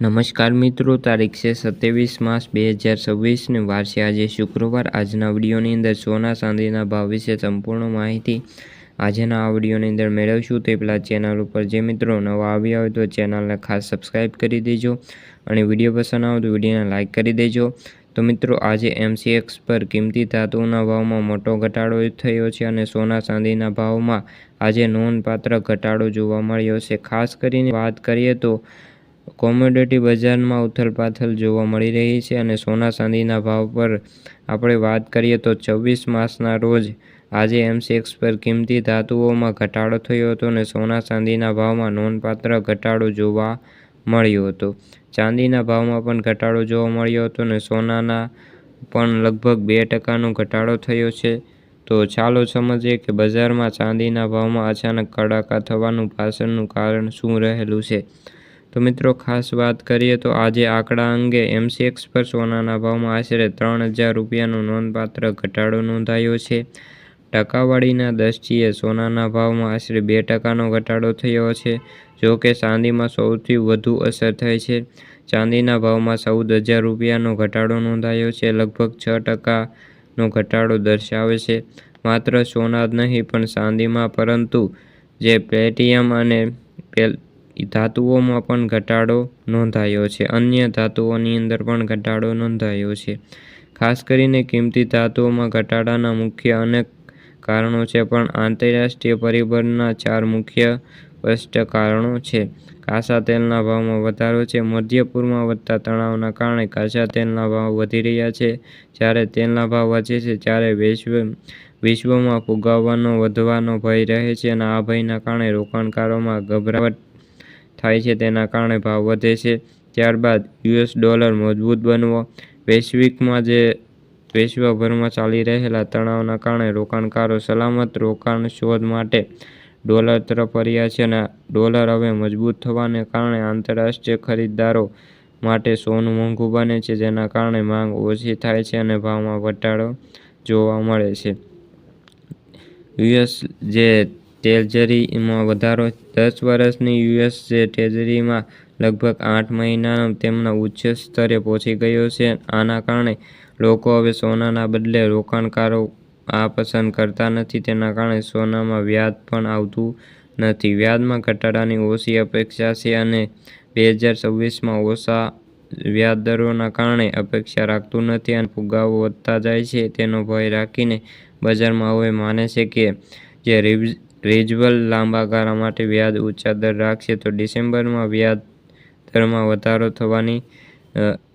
નમસ્કાર મિત્રો, તારીખ છે 27 માર્ચ 2026 ને વાર છે આજે શુક્રવાર। આજના વિડીયોની અંદર સોના ચાંદીના ભાવ વિશે સંપૂર્ણ માહિતી આજના આ વિડીયોની અંદર મેળવશું। તે પહેલાં ચેનલ ઉપર જે મિત્રો નવા આવ્યા હોય તો ચેનલને ખાસ સબસ્ક્રાઈબ કરી દેજો અને વિડીયો પસંદ આવે તો વિડીયોને લાઇક કરી દેજો। તો મિત્રો, આજે MCX પર કિંમતી ધાતુઓના ભાવમાં મોટો ઘટાડો થયો છે અને સોના ચાંદીના ભાવમાં આજે નોંધપાત્ર ઘટાડો જોવા મળ્યો છે। ખાસ કરીને વાત કરીએ તો કોમોડિટી બજારમાં ઉથલપાથલ જોવા મળી રહી છે અને સોના ચાંદીના ભાવ પર આપણે વાત કરીએ તો 24 માર્ચના રોજ આજે MCX પર કિંમતી ધાતુઓમાં ઘટાડો થયો હતો અને સોના ચાંદીના ભાવમાં નોંધપાત્ર ઘટાડો જોવા મળ્યો હતો। ચાંદીના ભાવમાં પણ ઘટાડો જોવા મળ્યો હતો અને સોનાના પણ લગભગ 2% ઘટાડો થયો છે। તો ચાલો સમજીએ કે બજારમાં ચાંદીના ભાવમાં અચાનક કડાકા થવાનું પાછળનું કારણ શું રહેલું છે। તો મિત્રો, ખાસ વાત કરીએ તો આજે આંકડા અંગે MCX પર સોનાના ભાવમાં આશરે 3000 રૂપિયાનો નોંધપાત્ર ઘટાડો નોંધાયો છે। ટકાવારીના દૃષ્ટિએ સોનાના ભાવમાં આશરે 2%નો ઘટાડો થયો છે। જો કે ચાંદીમાં સૌથી વધુ અસર થઈ છે। ચાંદીના ભાવમાં 14000 રૂપિયાનો ઘટાડો નોંધાયો છે, લગભગ 6%નો ઘટાડો દર્શાવે છે। માત્ર સોના જ નહીં પણ ચાંદીમાં પરંતુ જે પ્લેટિનમ અને ધાતુઓમાં પણ ઘટાડો નોંધાયો છે। અન્ય ધાતુઓની અંદર પણ ઘટાડો નોંધાયો છે। ખાસ કરીને કિંમતી ધાતુઓમાં ઘટાડાના મુખ્ય અનેક કારણો છે, પણ આંતરરાષ્ટ્રીય પરિબળના 4 મુખ્ય સ્પષ્ટ કારણો છે। કાચા તેલના ભાવમાં વધારો છે। મધ્ય પૂર્વમાં વધતા તણાવના કારણે કાચા તેલના ભાવ વધી રહ્યા છે। જ્યારે તેલના ભાવ વધે છે ત્યારે વિશ્વમાં ફુગાવાનો વધવાનો ભય રહે છે અને આ ભયના કારણે રોકાણકારોમાં ગભરાટ થાય છે, તેના કારણે ભાવ વધે છે। ત્યારબાદ US ડોલર મજબૂત બનવો। વિશ્વભરમાં ચાલી રહેલા તણાવના કારણે રોકાણકારો સલામત રોકાણ શોધ માટે ડોલર તરફ વળ્યા છે અને ડોલર હવે મજબૂત થવાને કારણે આંતરરાષ્ટ્રીય ખરીદદારો માટે સોનું મોંઘું બને છે, જેના કારણે માંગ ઓછી થાય છે અને ભાવમાં ઘટાડો જોવા મળે છે। US જે ટ્રેઝરીમાં વધારો। 10 વર્ષની US જે ટ્રેઝરીમાં લગભગ 8 મહિનામાં તેમના ઉચ્ચ સ્તરે પહોંચી ગયો છે। આના કારણે લોકો હવે સોનાના બદલે રોકાણકારો આ પસંદ કરતા નથી, તેના કારણે સોનામાં વ્યાજ પણ આવતું નથી। વ્યાજમાં ઘટાડાની ઓછી અપેક્ષા છે અને 2026માં ઓછા વ્યાજદરોના કારણે અપેક્ષા રાખતું નથી અને ફુગાવો વધતા જાય છે તેનો ભય રાખીને બજારમાં હવે માને છે કે જે રિઝર્વ લાંબા ગાળા માટે વ્યાજ ઊંચા દર રાખશે। તો ડિસેમ્બરમાં વ્યાજ દરમાં વધારો થવાની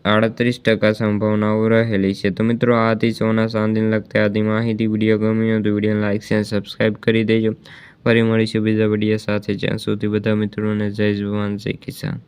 38% સંભાવનાઓ રહેલી છે। તો મિત્રો, આ હતી સોના ચાંદીને લગતી આදී માહિતી। વિડીયો ગમ્યો હોય તો વિડીયોને લાઇક અને સબસ્ક્રાઈબ કરી દેજો। ફરી મળીશું બીજા વિડીયો સાથે, જ્યાં સુધી બધા મિત્રોને જય જવાન જય કિસાન।